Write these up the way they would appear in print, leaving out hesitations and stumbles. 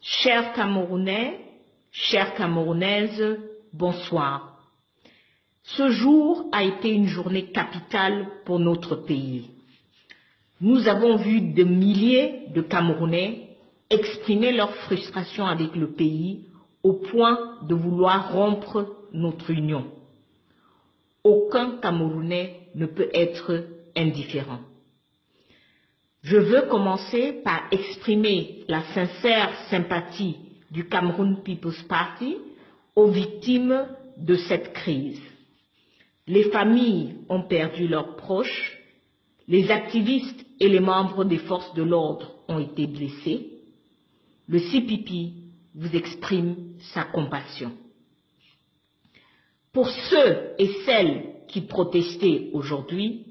Chers Camerounais, chères Camerounaises, bonsoir. Ce jour a été une journée capitale pour notre pays. Nous avons vu de milliers de Camerounais exprimer leur frustration avec le pays au point de vouloir rompre notre union. Aucun Camerounais ne peut être indifférent. Je veux commencer par exprimer la sincère sympathie du Cameroun People's Party aux victimes de cette crise. Les familles ont perdu leurs proches, les activistes et les membres des forces de l'ordre ont été blessés. Le CPP vous exprime sa compassion. Pour ceux et celles qui protestaient aujourd'hui,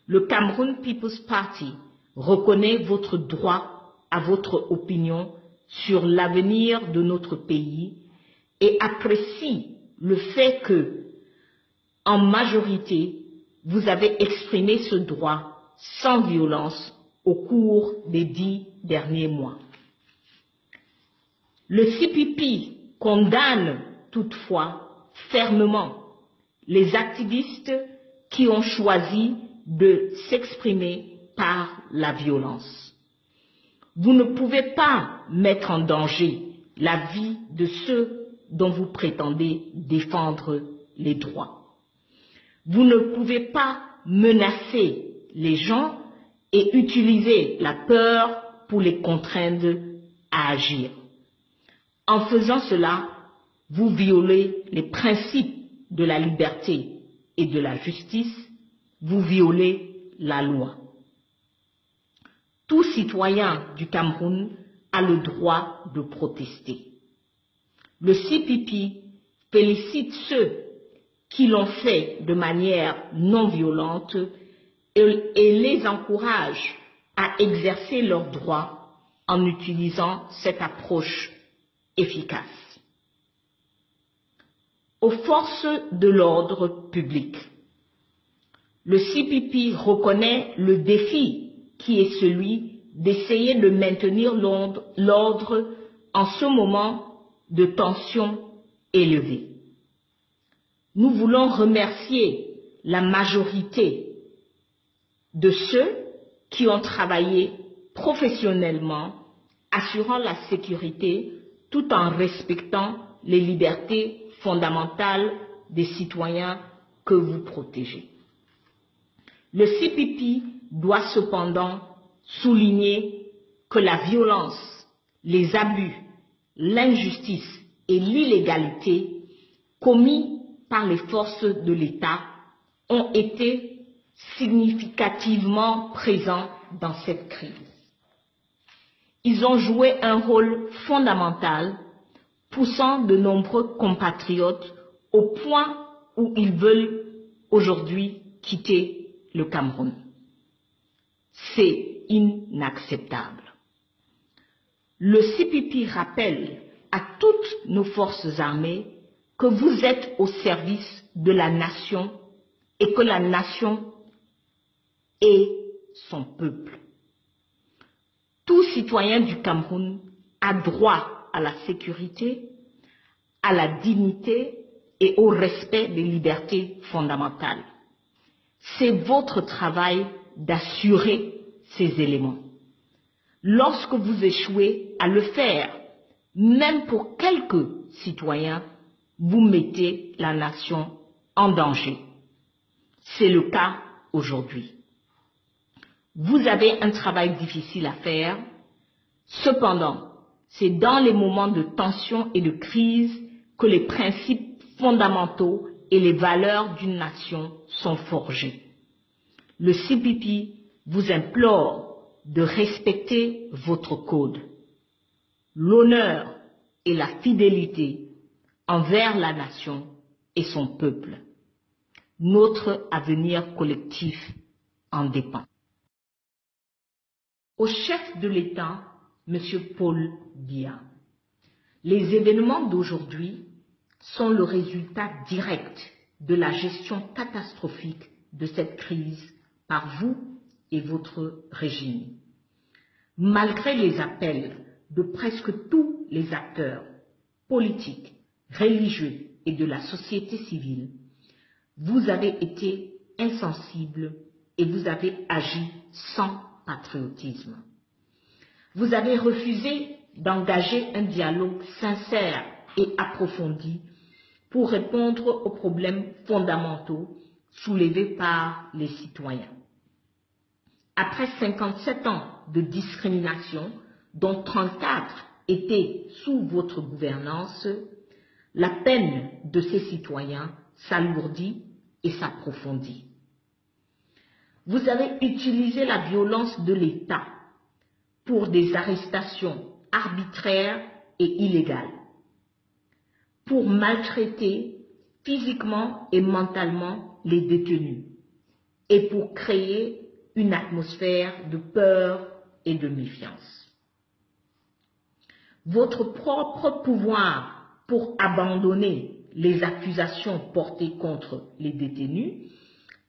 le Cameroun People's Party reconnaît votre droit à votre opinion sur l'avenir de notre pays et apprécie le fait que, en majorité, vous avez exprimé ce droit sans violence au cours des 10 derniers mois. Le CPP condamne toutefois fermement les activistes qui ont choisi de s'exprimer par la violence. Vous ne pouvez pas mettre en danger la vie de ceux dont vous prétendez défendre les droits. Vous ne pouvez pas menacer les gens et utiliser la peur pour les contraindre à agir. En faisant cela, vous violez les principes de la liberté et de la justice, vous violez la loi. Tout citoyen du Cameroun a le droit de protester. Le CPP félicite ceux qui l'ont fait de manière non violente et les encourage à exercer leurs droits en utilisant cette approche efficace. Aux forces de l'ordre public, le CPP reconnaît le défi qui est celui d'essayer de maintenir l'ordre en ce moment de tension élevée. Nous voulons remercier la majorité de ceux qui ont travaillé professionnellement, assurant la sécurité tout en respectant les libertés fondamentales des citoyens que vous protégez. Le CPP doit cependant souligner que la violence, les abus, l'injustice et l'illégalité commis par les forces de l'État ont été significativement présents dans cette crise. Ils ont joué un rôle fondamental, poussant de nombreux compatriotes au point où ils veulent aujourd'hui quitter le Cameroun. C'est inacceptable. Le CPP rappelle à toutes nos forces armées que vous êtes au service de la nation et que la nation est son peuple. Tout citoyen du Cameroun a droit à la sécurité, à la dignité et au respect des libertés fondamentales. C'est votre travail d'assurer ces éléments. Lorsque vous échouez à le faire, même pour quelques citoyens, vous mettez la nation en danger. C'est le cas aujourd'hui. Vous avez un travail difficile à faire. Cependant, c'est dans les moments de tension et de crise que les principes fondamentaux et les valeurs d'une nation sont forgés. Le CPP vous implore de respecter votre code. L'honneur et la fidélité envers la nation et son peuple. Notre avenir collectif en dépend. Au chef de l'État, M. Paul Biya, les événements d'aujourd'hui sont le résultat direct de la gestion catastrophique de cette crise par vous et votre régime. Malgré les appels de presque tous les acteurs politiques, religieux et de la société civile, vous avez été insensibles et vous avez agi sans patriotisme. Vous avez refusé d'engager un dialogue sincère et approfondi pour répondre aux problèmes fondamentaux soulevés par les citoyens. Après 57 ans de discrimination, dont 34 étaient sous votre gouvernance, la peine de ces citoyens s'alourdit et s'approfondit. Vous avez utilisé la violence de l'État pour des arrestations arbitraires et illégales, pour maltraiter physiquement et mentalement les détenus et pour créer une atmosphère de peur et de méfiance. Votre propre pouvoir pour abandonner les accusations portées contre les détenus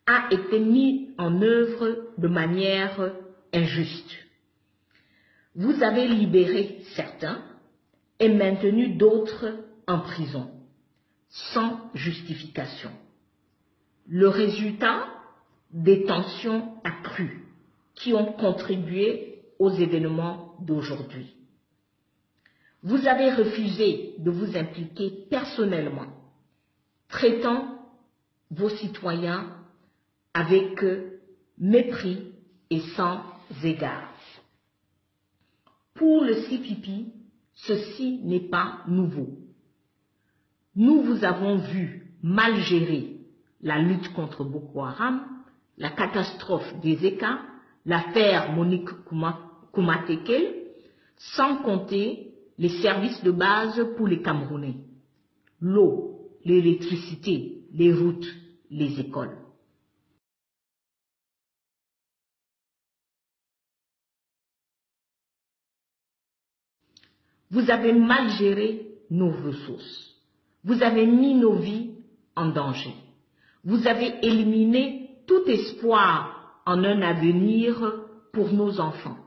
a été mis en œuvre de manière injuste. Vous avez libéré certains et maintenu d'autres en prison, sans justification. Le résultat, des tensions accrues qui ont contribué aux événements d'aujourd'hui. Vous avez refusé de vous impliquer personnellement, traitant vos citoyens avec mépris et sans égard. Pour le CPP, ceci n'est pas nouveau. Nous vous avons vu mal gérer la lutte contre Boko Haram, la catastrophe des ECA, l'affaire Monique Koumatekel, sans compter les services de base pour les Camerounais, l'eau, l'électricité, les routes, les écoles. Vous avez mal géré nos ressources. Vous avez mis nos vies en danger. Vous avez éliminé tout espoir en un avenir pour nos enfants.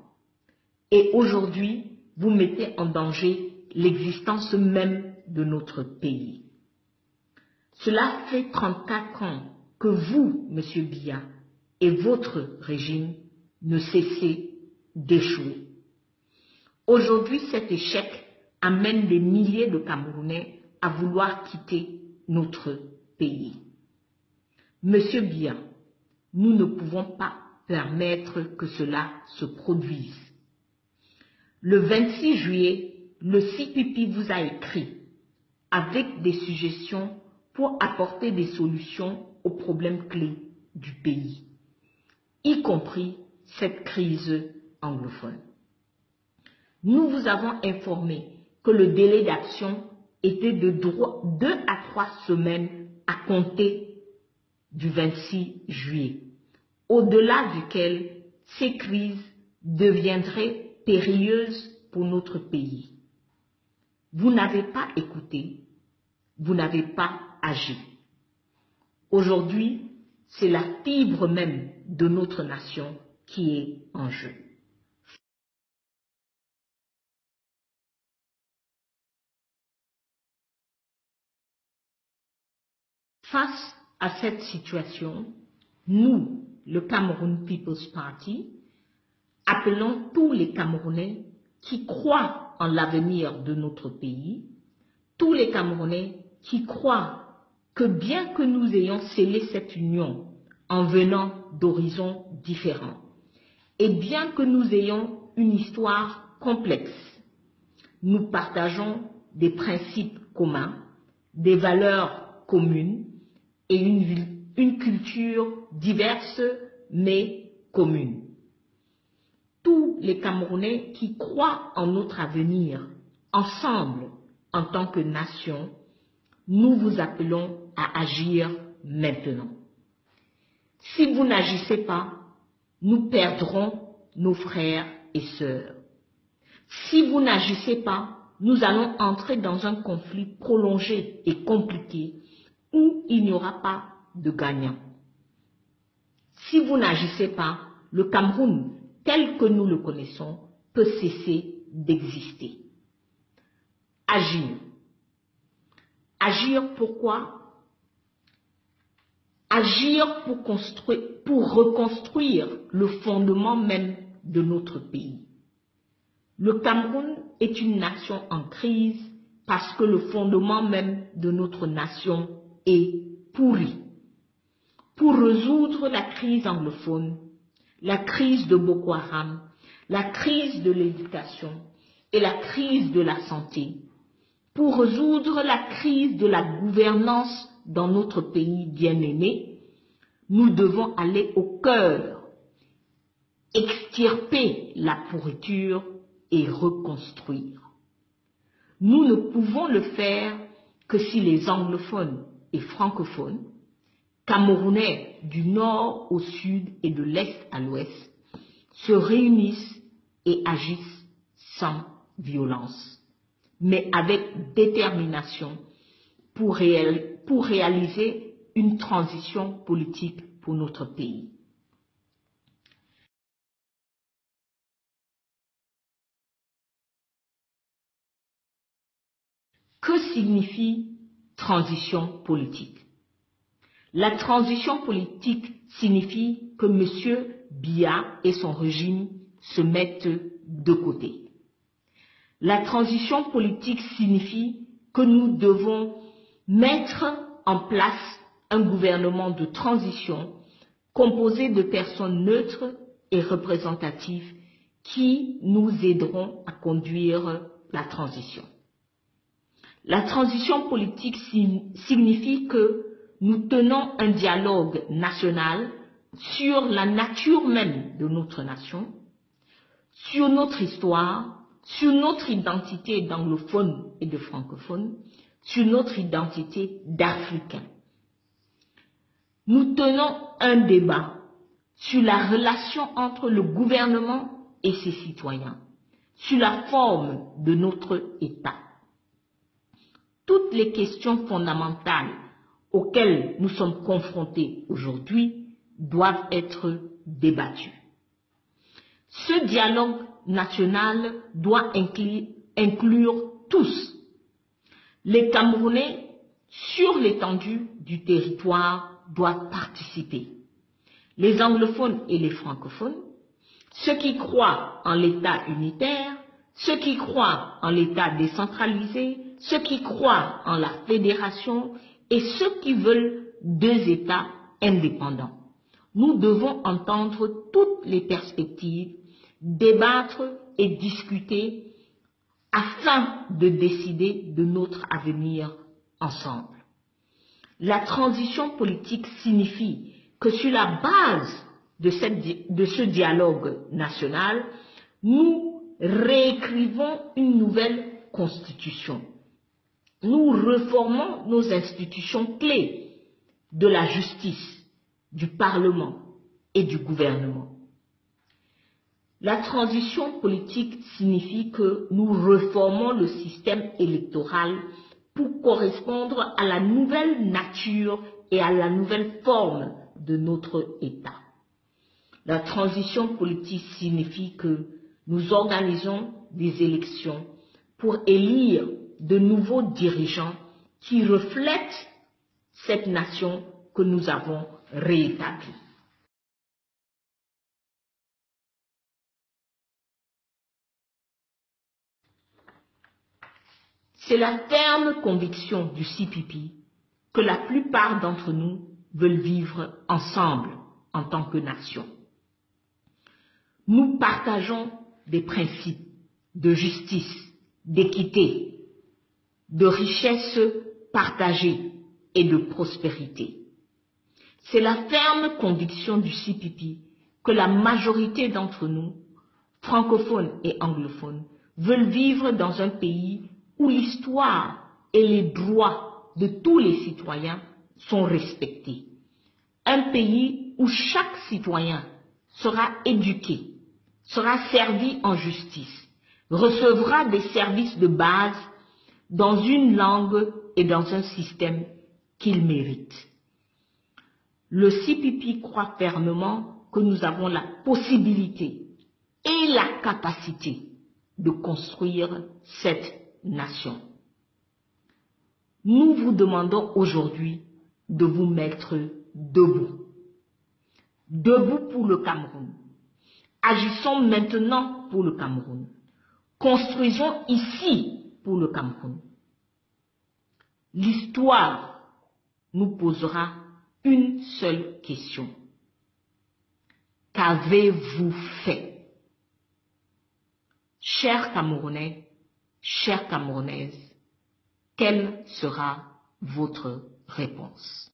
Et aujourd'hui, vous mettez en danger l'existence même de notre pays. Cela fait 34 ans que vous, M. Biya, et votre régime ne cessez d'échouer. Aujourd'hui, cet échec amène des milliers de Camerounais à vouloir quitter notre pays. Monsieur Biya, nous ne pouvons pas permettre que cela se produise. Le 26 juillet, le CPP vous a écrit avec des suggestions pour apporter des solutions aux problèmes clés du pays, y compris cette crise anglophone. Nous vous avons informé que le délai d'action était de 2 à 3 semaines à compter du 26 juillet, au-delà duquel ces crises deviendraient périlleuses pour notre pays. Vous n'avez pas écouté, vous n'avez pas agi. Aujourd'hui, c'est la fibre même de notre nation qui est en jeu. Face à cette situation, nous, le Cameroun People's Party, appelons tous les Camerounais qui croient en l'avenir de notre pays, tous les Camerounais qui croient que bien que nous ayons scellé cette union en venant d'horizons différents, et bien que nous ayons une histoire complexe, nous partageons des principes communs, des valeurs communes et une culture diverse mais commune. Tous les Camerounais qui croient en notre avenir, ensemble, en tant que nation, nous vous appelons à agir maintenant. Si vous n'agissez pas, nous perdrons nos frères et sœurs. Si vous n'agissez pas, nous allons entrer dans un conflit prolongé et compliqué où il n'y aura pas de gagnant. Si vous n'agissez pas, le Cameroun, tel que nous le connaissons, peut cesser d'exister. agir. Agir pourquoi? Agir pour reconstruire le fondement même de notre pays. Le Cameroun est une nation en crise parce que le fondement même de notre nation est pourri. Pour résoudre la crise anglophone, la crise de Boko Haram, la crise de l'éducation et la crise de la santé, pour résoudre la crise de la gouvernance dans notre pays bien-aimé, nous devons aller au cœur, extirper la pourriture et reconstruire. Nous ne pouvons le faire que si les anglophones et francophones, Camerounais du nord au sud et de l'est à l'ouest, se réunissent et agissent sans violence, mais avec détermination pour réaliser une transition politique pour notre pays. Que signifie transition politique? La transition politique signifie que M. Biya et son régime se mettent de côté. La transition politique signifie que nous devons mettre en place un gouvernement de transition composé de personnes neutres et représentatives qui nous aideront à conduire la transition. La transition politique signifie que nous tenons un dialogue national sur la nature même de notre nation, sur notre histoire, sur notre identité d'anglophone et de francophone, sur notre identité d'Africain. Nous tenons un débat sur la relation entre le gouvernement et ses citoyens, sur la forme de notre État. Toutes les questions fondamentales auxquelles nous sommes confrontés aujourd'hui doivent être débattues. Ce dialogue national doit inclure tous. Les Camerounais sur l'étendue du territoire doivent participer. Les anglophones et les francophones, ceux qui croient en l'État unitaire, ceux qui croient en l'État décentralisé, ceux qui croient en la fédération et ceux qui veulent deux États indépendants. Nous devons entendre toutes les perspectives, débattre et discuter afin de décider de notre avenir ensemble. La transition politique signifie que sur la base de ce dialogue national, nous réécrivons une nouvelle constitution. Nous réformons nos institutions clés de la justice, du Parlement et du gouvernement. La transition politique signifie que nous réformons le système électoral pour correspondre à la nouvelle nature et à la nouvelle forme de notre État. La transition politique signifie que nous organisons des élections pour élire de nouveaux dirigeants qui reflètent cette nation que nous avons réétablie. C'est la ferme conviction du CPP que la plupart d'entre nous veulent vivre ensemble en tant que nation. Nous partageons des principes de justice, d'équité, de richesse partagée et de prospérité. C'est la ferme conviction du CPP que la majorité d'entre nous, francophones et anglophones, veulent vivre dans un pays où l'histoire et les droits de tous les citoyens sont respectés. Un pays où chaque citoyen sera éduqué, sera servi en justice, recevra des services de base dans une langue et dans un système qu'il mérite. Le CPP croit fermement que nous avons la possibilité et la capacité de construire cette nation. nous vous demandons aujourd'hui de vous mettre debout. Debout pour le Cameroun. Agissons maintenant pour le Cameroun. Construisons ici pour le Cameroun. L'histoire nous posera une seule question. Qu'avez-vous fait? Chers Camerounais, chères Camerounaises, quelle sera votre réponse?